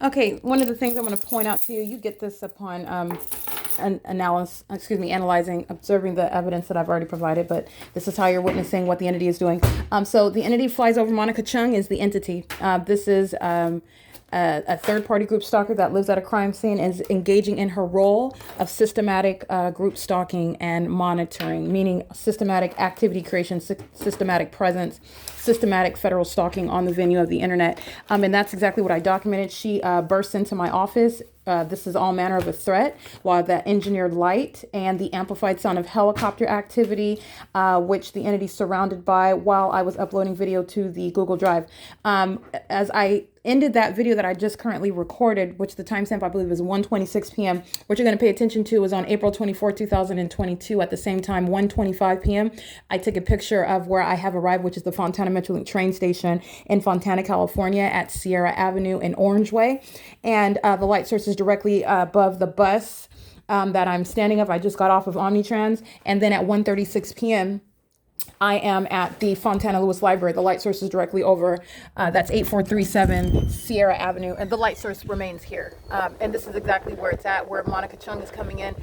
Okay, one of the things I'm going to point out to you, you get this upon analyzing, observing the evidence that I've already provided, but this is how you're witnessing what the entity is doing. So the entity flies over Monica Chung is the entity. This is a third-party group stalker that lives at a crime scene, is engaging in her role of systematic group stalking and monitoring, meaning systematic activity creation, systematic presence, systematic federal stalking on the venue of the internet. And that's exactly what I documented. She bursts into my office. This is all manner of a threat, while the engineered light and the amplified sound of helicopter activity, which the entity surrounded by while I was uploading video to the Google Drive. As I ended that video that I just currently recorded, which the timestamp I believe is 1:26 p.m. What you're going to pay attention to is on April 24, 2022, at the same time, 1:25 p.m. I took a picture of where I have arrived, which is the Fontana Metrolink train station in Fontana, California, at Sierra Avenue in Orange Way, and the light source is directly above the bus that I'm standing up. I just got off of Omnitrans, and then at 1:36 p.m. I am at the Fontana Lewis Library. The light source is directly over. That's 8437 Sierra Avenue. And the light source remains here. And this is exactly where it's at, where Monica Chung is coming in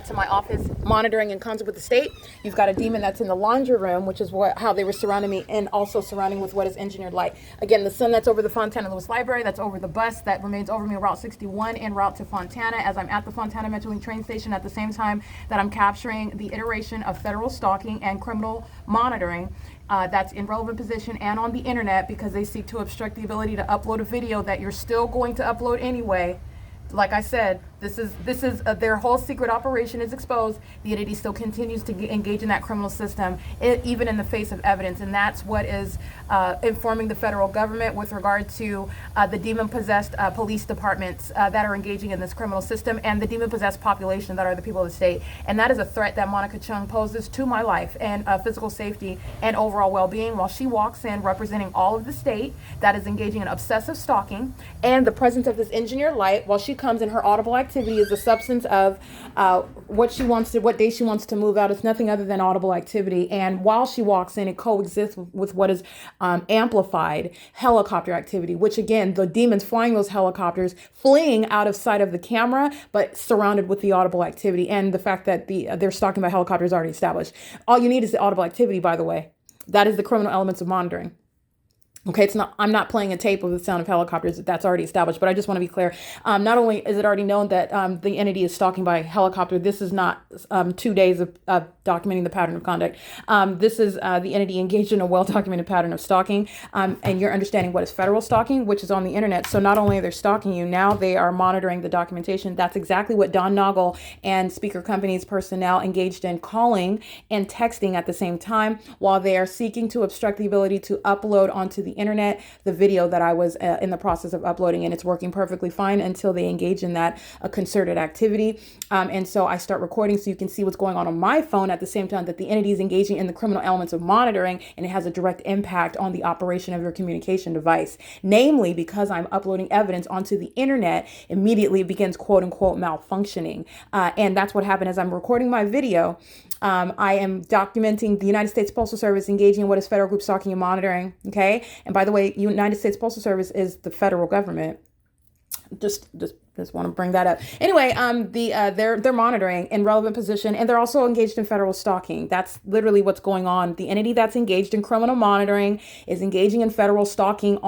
to my office, monitoring in concert with the state. You've got a demon that's in the laundry room, which is how they were surrounding me, and also surrounding with what is engineered light. Again, the sun that's over the Fontana Lewis Library, that's over the bus that remains over me, Route 61 en route to Fontana, as I'm at the Fontana Metrolink train station at the same time that I'm capturing the iteration of federal stalking and criminal monitoring that's in relevant position and on the internet, because they seek to obstruct the ability to upload a video that you're still going to upload anyway. Like I said, this is their whole secret operation is exposed. The entity still continues to engage in that criminal system, even in the face of evidence, and that's what is informing the federal government with regard to the demon-possessed police departments that are engaging in this criminal system, and the demon-possessed population that are the people of the state. And that is a threat that Monica Chung poses to my life and physical safety and overall well-being, while she walks in representing all of the state that is engaging in obsessive stalking, and the presence of this engineered light while she comes in. Her audible activity is the substance of what day she wants to move out. It's nothing other than audible activity. And while she walks in, it coexists with what is amplified helicopter activity, which again, the demons flying those helicopters, fleeing out of sight of the camera, but surrounded with the audible activity. And the fact that they're stalking by helicopter is already established. All you need is the audible activity, by the way. That is the criminal elements of monitoring. Okay, I'm not playing a tape of the sound of helicopters. That's already established, but I just want to be clear. Not only is it already known that the entity is stalking by helicopter, this is not 2 days of documenting the pattern of conduct. This is the entity engaged in a well-documented pattern of stalking, and you're understanding what is federal stalking, which is on the internet. So not only are they stalking you, now they are monitoring the documentation. That's exactly what Don Noggle and Speaker Company's personnel engaged in, calling and texting at the same time, while they are seeking to obstruct the ability to upload onto the internet the video that I was in the process of uploading, and it's working perfectly fine until they engage in that concerted activity. And so I start recording so you can see what's going on my phone at the same time that the entity is engaging in the criminal elements of monitoring, and it has a direct impact on the operation of your communication device. Namely, because I'm uploading evidence onto the internet, immediately it begins quote unquote malfunctioning. And that's what happened as I'm recording my video. I am documenting the United States Postal Service engaging in what is federal group stalking and monitoring. Okay. And by the way, United States Postal Service is the federal government. Just want to bring that up. Anyway, they're monitoring in relevant position, and they're also engaged in federal stalking. That's literally what's going on. The entity that's engaged in criminal monitoring is engaging in federal stalking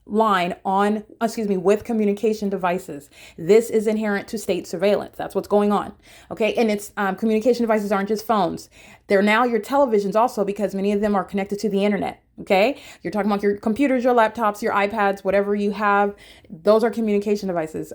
with communication devices. This is inherent to state surveillance. That's what's going on. Okay. And it's communication devices aren't just phones. They're now your televisions also, because many of them are connected to the internet. Okay. You're talking about your computers, your laptops, your iPads, whatever you have. Those are communication devices.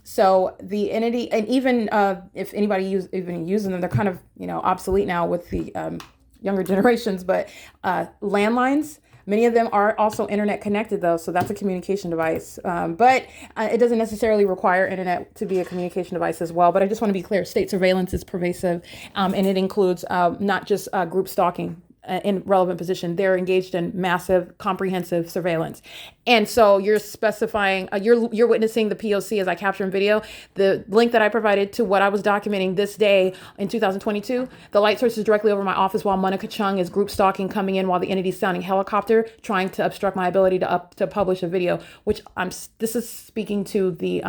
So the entity, and even if anybody even using them, they're kind of, obsolete now with the younger generations, but landlines. Many of them are also internet connected though, so that's a communication device. But it doesn't necessarily require internet to be a communication device as well. But I just want to be clear, state surveillance is pervasive, and it includes not just group stalking. in relevant position, they're engaged in massive, comprehensive surveillance. And so you're specifying, you're witnessing the P.O.C. as I capture in video. The link that I provided to what I was documenting this day in 2022, the light source is directly over my office while Monica Chung is group stalking, coming in while the entity is sounding helicopter, trying to obstruct my ability to publish a video, which this is speaking to the,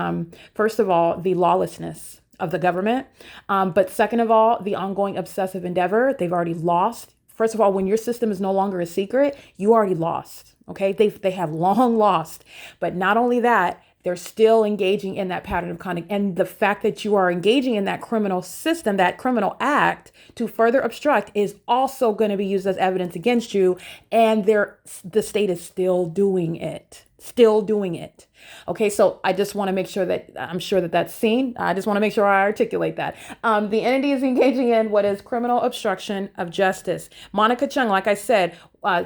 first of all, the lawlessness of the government. But second of all, the ongoing obsessive endeavor. They've already lost. First of all, when your system is no longer a secret, you already lost. Okay, they have long lost. But not only that, they're still engaging in that pattern of conduct. And the fact that you are engaging in that criminal system, that criminal act to further obstruct is also going to be used as evidence against you. And the state is still doing it. Still doing it. Okay, so I just want to make sure that I'm sure that that's seen. I just want to make sure I articulate that. The entity is engaging in what is criminal obstruction of justice. Monica Chung, like I said,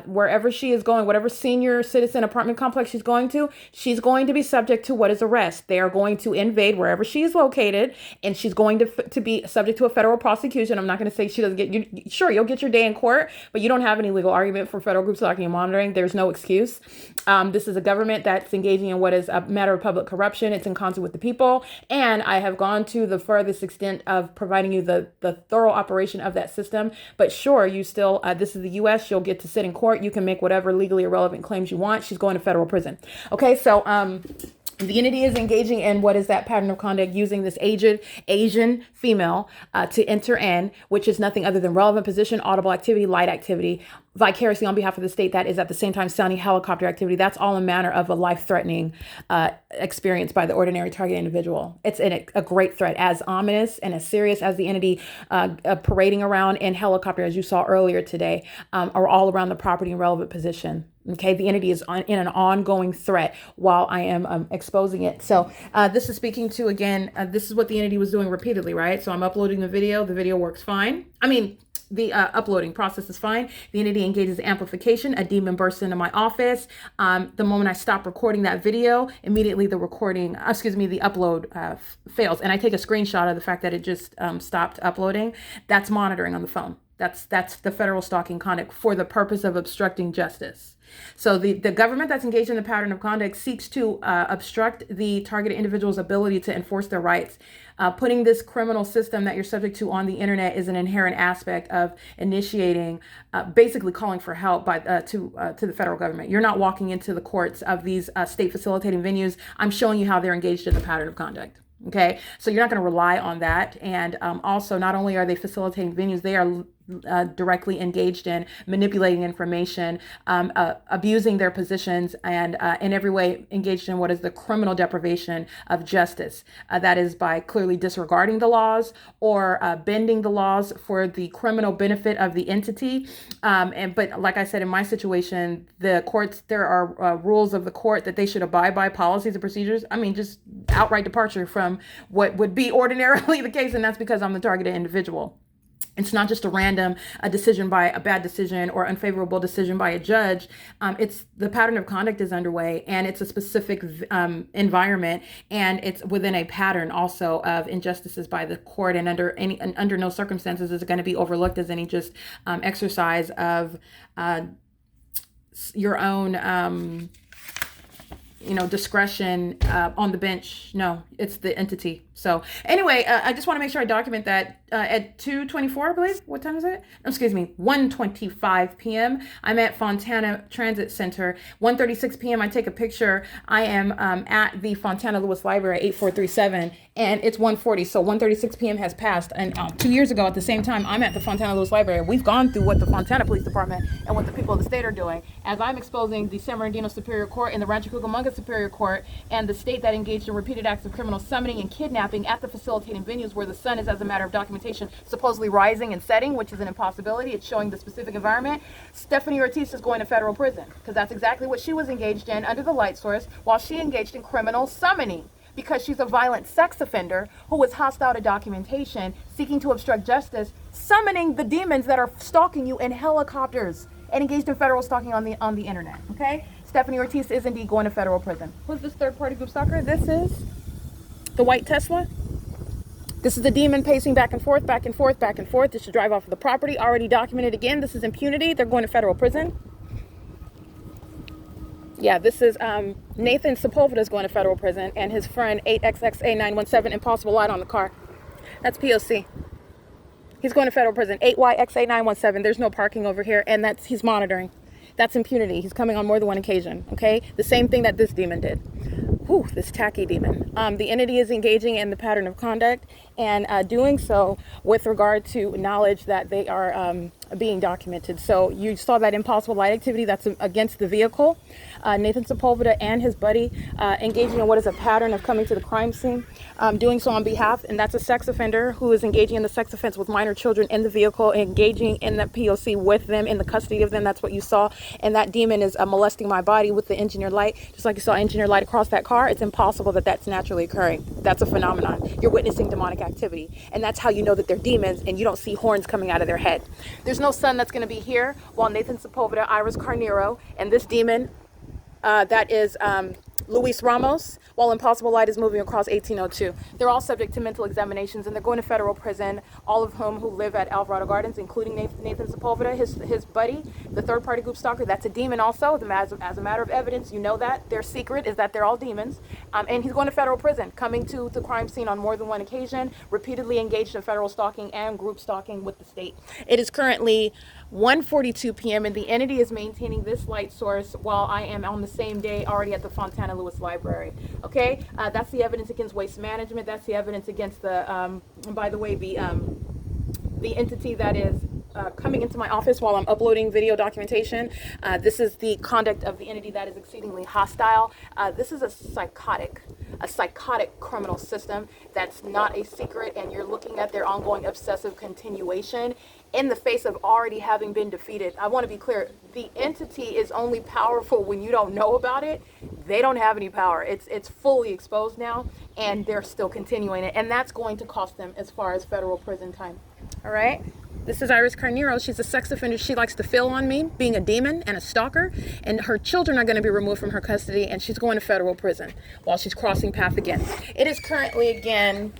wherever she is going, whatever senior citizen apartment complex she's going to be subject to what is arrest. They are going to invade wherever she is located, and she's going to be subject to a federal prosecution. I'm not going to say she doesn't get sure, you'll get your day in court, but you don't have any legal argument for federal group stalking and monitoring. There's no excuse. This is a government that's engaging in what is a matter of public corruption. It's in concert with the people. And I have gone to the furthest extent of providing you the thorough operation of that system. But sure, you still, this is the U.S. You'll get to sit in court. You can make whatever legally irrelevant claims you want. She's going to federal prison. Okay, so the entity is engaging in what is that pattern of conduct using this aged Asian female to enter in, which is nothing other than relevant position, audible activity, light activity, vicariously on behalf of the state that is at the same time sounding helicopter activity. That's all a manner of a life-threatening experience by the ordinary target individual. It's a great threat, as ominous and as serious as the entity parading around in helicopter, as you saw earlier today, are all around the property and relevant position. Okay, the entity is in an ongoing threat while I am exposing it. So this is speaking to, again, this is what the entity was doing repeatedly, right? So I'm uploading the video. The video works fine. I mean, the uploading process is fine. The entity engages amplification. A demon bursts into my office. The moment I stop recording that video, immediately the upload fails. And I take a screenshot of the fact that it just stopped uploading. That's monitoring on the phone. That's the federal stalking conduct for the purpose of obstructing justice. So the government that's engaged in the pattern of conduct seeks to obstruct the targeted individual's ability to enforce their rights. Putting this criminal system that you're subject to on the internet is an inherent aspect of initiating, basically calling for help to the federal government. You're not walking into the courts of these state facilitating venues. I'm showing you how they're engaged in the pattern of conduct. Okay, so you're not going to rely on that. And also, not only are they facilitating venues, they are directly engaged in manipulating information, abusing their positions, and in every way engaged in what is the criminal deprivation of justice. That is by clearly disregarding the laws or bending the laws for the criminal benefit of the entity. But like I said, in my situation, the courts, there are rules of the court that they should abide by, policies and procedures. I mean, just outright departure from what would be ordinarily the case, and that's because I'm the targeted individual. It's not just a random decision by a bad decision or unfavorable decision by a judge. It's the pattern of conduct is underway, and it's a specific environment, and it's within a pattern also of injustices by the court. And under no circumstances is it going to be overlooked as any just exercise of your own discretion on the bench. No, it's the entity. So anyway, I just want to make sure I document that at 2:24, I believe. What time is it? Excuse me, 1:25 p.m. I'm at Fontana Transit Center. 1:36 p.m. I take a picture. I am at the Fontana Lewis Library at 8437, and it's 1:40. So 1:36 p.m. has passed. And 2 years ago, at the same time, I'm at the Fontana Lewis Library. We've gone through what the Fontana Police Department and what the people of the state are doing. As I'm exposing the San Bernardino Superior Court and the Rancho Cucamonga Superior Court and the state that engaged in repeated acts of criminal summoning and kidnapping at the facilitating venues where the sun is, as a matter of documentation, supposedly rising and setting, which is an impossibility. It's showing the specific environment. Stephanie Ortiz is going to federal prison because that's exactly what she was engaged in under the light source while she engaged in criminal summoning, because she's a violent sex offender who was hostile to documentation, seeking to obstruct justice, summoning the demons that are stalking you in helicopters, and engaged in federal stalking on the internet. Okay, Stephanie Ortiz is indeed going to federal prison. Who's this third-party group stalker? This is the white Tesla. This is the demon pacing back and forth, back and forth, back and forth. This should drive off of the property. Already documented again. This is impunity. They're going to federal prison. Yeah, this is Nathan Sepulveda is going to federal prison, and his friend 8XXA917, impossible light on the car. That's P.O.C. He's going to federal prison. 8YXA917. There's no parking over here, and he's monitoring. That's impunity. He's coming on more than one occasion. Okay, the same thing that this demon did. Whew, this tacky demon. The entity is engaging in the pattern of conduct and doing so with regard to knowledge that they are being documented. So you saw that impossible light activity that's against the vehicle. Nathan Sepulveda and his buddy engaging in what is a pattern of coming to the crime scene, doing so on behalf, and that's a sex offender who is engaging in the sex offense with minor children in the vehicle, engaging in the P.O.C. with them, in the custody of them. That's what you saw. And that demon is molesting my body with the engineered light, just like you saw engineered light across that car. It's impossible that that's naturally occurring. That's a phenomenon. You're witnessing demonic activity, and that's how you know that they're demons, and you don't see horns coming out of their head. There's no sun that's going to be here while Nathan Sepulveda, Iris Carnero, and this demon that is Luis Ramos, while impossible light is moving across 1802. They're all subject to mental examinations, and they're going to federal prison, all of whom who live at Alvarado Gardens, including Nathan Sepulveda, his buddy, the third-party group stalker. That's a demon also. As a matter of evidence, you know that. Their secret is that they're all demons. And he's going to federal prison, coming to the crime scene on more than one occasion, repeatedly engaged in federal stalking and group stalking with the state. It is currently 1:42 p.m. and the entity is maintaining this light source while I am on the same day already at the Fontana Lewis Library. Okay, that's the evidence against waste management. That's the evidence against the, by the way, the entity that is coming into my office while I'm uploading video documentation. This is the conduct of the entity that is exceedingly hostile. This is a psychotic criminal system that's not a secret, and you're looking at their ongoing obsessive continuation in the face of already having been defeated. I want to be clear, the entity is only powerful when you don't know about it. They don't have any power. It's fully exposed now, and they're still continuing it, and that's going to cost them as far as federal prison time. All right? This is Iris Carnero. She's a sex offender. She likes to fill on me, being a demon and a stalker, and her children are going to be removed from her custody, and she's going to federal prison while she's crossing path again. It is currently, again,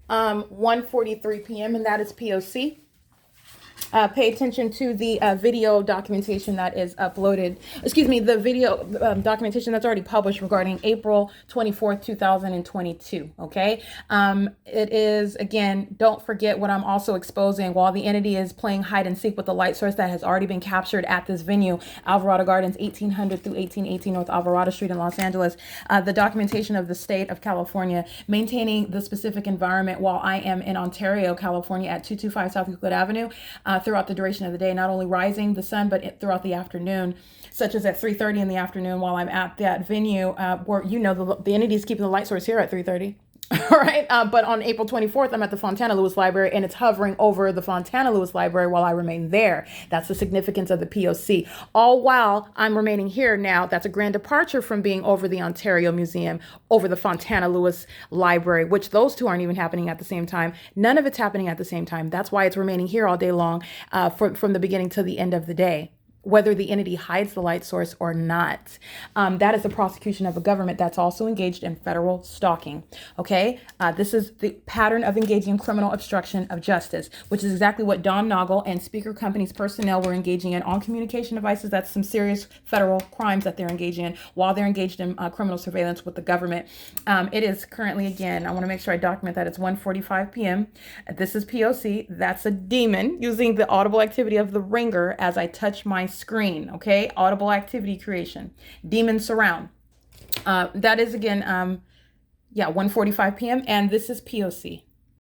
1:43 p.m., and that is P.O.C. Pay attention to the video documentation that is uploaded. Excuse me, the video documentation that's already published regarding April 24th, 2022. Okay. It is, again, don't forget what I'm also exposing while the entity is playing hide and seek with the light source that has already been captured at this venue, Alvarado Gardens, 1800 through 1818 North Alvarado Street in Los Angeles. The documentation of the state of California maintaining the specific environment while I am in Ontario, California at 225 South Euclid Avenue. Throughout the duration of the day, not only rising the sun, but throughout the afternoon, such as at 3:30 in the afternoon while I'm at that venue, where, you know, the entity is keeping the light source here at 3:30. All right. But on April 24th, I'm at the Fontana Lewis Library, and it's hovering over the Fontana Lewis Library while I remain there. That's the significance of the P.O.C. All while I'm remaining here now. That's a grand departure from being over the Ontario Museum, over the Fontana Lewis Library, which those two aren't even happening at the same time. None of it's happening at the same time. That's why it's remaining here all day long, from the beginning to the end of the day, whether the entity hides the light source or not. That is the prosecution of a government that's also engaged in federal stalking. Okay, this is the pattern of engaging in criminal obstruction of justice, which is exactly what Don Noggle and Speaker Company's personnel were engaging in on communication devices. That's some serious federal crimes that they're engaging in while they're engaged in criminal surveillance with the government. It is currently, again, I want to make sure I document that it's 1:45 p.m. This is P.O.C. That's a demon using the audible activity of the ringer as I touch my screen. Okay, audible activity creation, demon surround. That is, again, 1:45 p.m. and this is P.O.C.